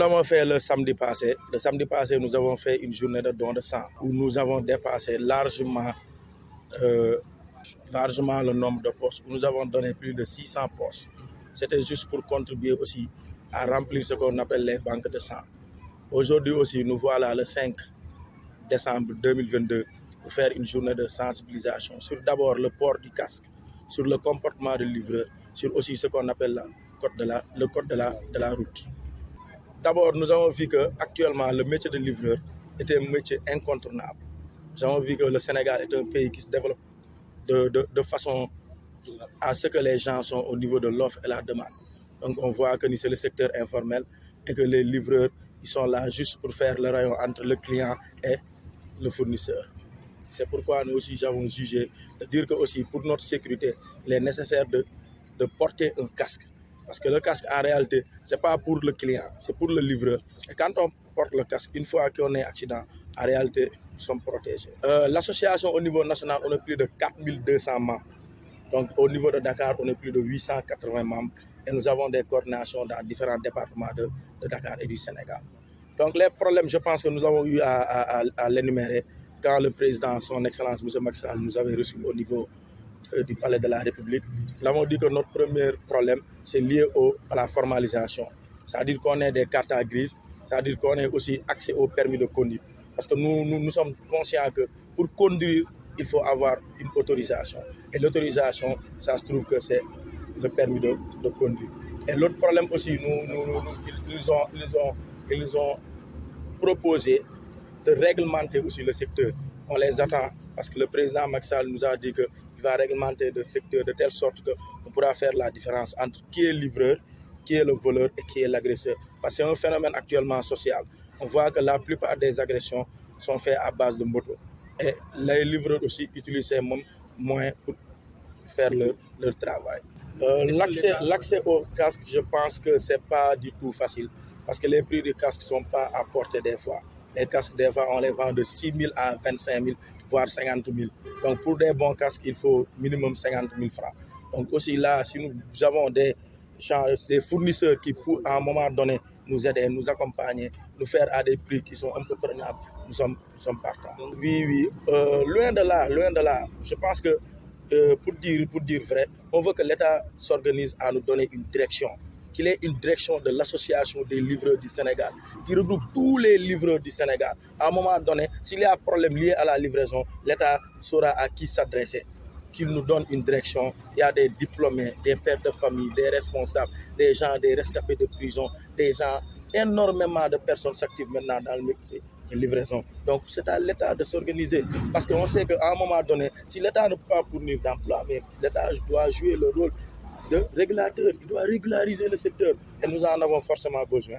l'avons fait le samedi passé. Le samedi passé, nous avons fait une journée de don de sang où nous avons dépassé largement le nombre de postes. Nous avons donné plus de 600 postes. C'était juste pour contribuer aussi à remplir ce qu'on appelle les banques de sang. Aujourd'hui aussi, nous voilà le 5 décembre 2022 pour faire une journée de sensibilisation sur d'abord le port du casque, sur le comportement du livreur, sur aussi ce qu'on appelle le code de la route. D'abord, nous avons vu qu'actuellement, le métier de livreur est un métier incontournable. Nous avons vu que le Sénégal est un pays qui se développe de façon à ce que les gens sont au niveau de l'offre et la demande. Donc, on voit que c'est le secteur informel et que les livreurs ils sont là juste pour faire le rayon entre le client et le fournisseur. C'est pourquoi nous aussi avons jugé de dire que aussi pour notre sécurité, il est nécessaire de porter un casque. Parce que le casque, en réalité, ce n'est pas pour le client, c'est pour le livreur. Et quand on porte le casque, une fois qu'on est accident, en réalité, nous sommes protégés. L'association au niveau national, on a plus de 4200 membres. Donc au niveau de Dakar, on a plus de 880 membres. Et nous avons des coordinations dans différents départements de Dakar et du Sénégal. Donc les problèmes, je pense que nous avons eu à l'énumérer quand le président, son Excellence M. Macky Sall, nous avait reçus au niveau du Palais de la République. Nous avons dit que notre premier problème, c'est lié à la formalisation. C'est-à-dire qu'on ait des cartes grises, c'est-à-dire qu'on ait aussi accès au permis de conduire. Parce que nous sommes conscients que pour conduire, il faut avoir une autorisation. Et l'autorisation, ça se trouve que c'est le permis de conduire. Et l'autre problème aussi, ils nous ont proposé de réglementer aussi le secteur. On les attend parce que le président Macky Sall nous a dit qu'il va réglementer le secteur de telle sorte qu'on pourra faire la différence entre qui est livreur, qui est le voleur et qui est l'agresseur. Parce que c'est un phénomène actuellement social. On voit que la plupart des agressions sont faites à base de moto. Et les livreurs aussi utilisent ces moyens pour faire leur travail. L'accès au casque, je pense que ce n'est pas du tout facile parce que les prix des casques ne sont pas à portée des fois. Les casques, des fois, on les vend de 6 000 à 25 000, voire 50 000. Donc, pour des bons casques, il faut minimum 50 000 francs. Donc, aussi là, si nous avons des fournisseurs qui, à un moment donné, nous aider, nous accompagner, nous faire à des prix qui sont un peu prenables, nous sommes partants. Oui, loin de là. Je pense que pour dire vrai, on veut que l'État s'organise à nous donner une direction, qu'il ait une direction de l'association des livreurs du Sénégal, qui regroupe tous les livreurs du Sénégal. À un moment donné, s'il y a un problème lié à la livraison, l'État saura à qui s'adresser, qu'il nous donne une direction. Il y a des diplômés, des pères de famille, des responsables, des gens, des rescapés de prison, des gens, énormément de personnes s'activent maintenant dans le métier de livraison. Donc c'est à l'État de s'organiser parce qu'on sait qu'à un moment donné, si l'État ne peut pas fournir d'emploi, mais l'État doit jouer le rôle de régulateur, il doit régulariser le secteur et nous en avons forcément besoin.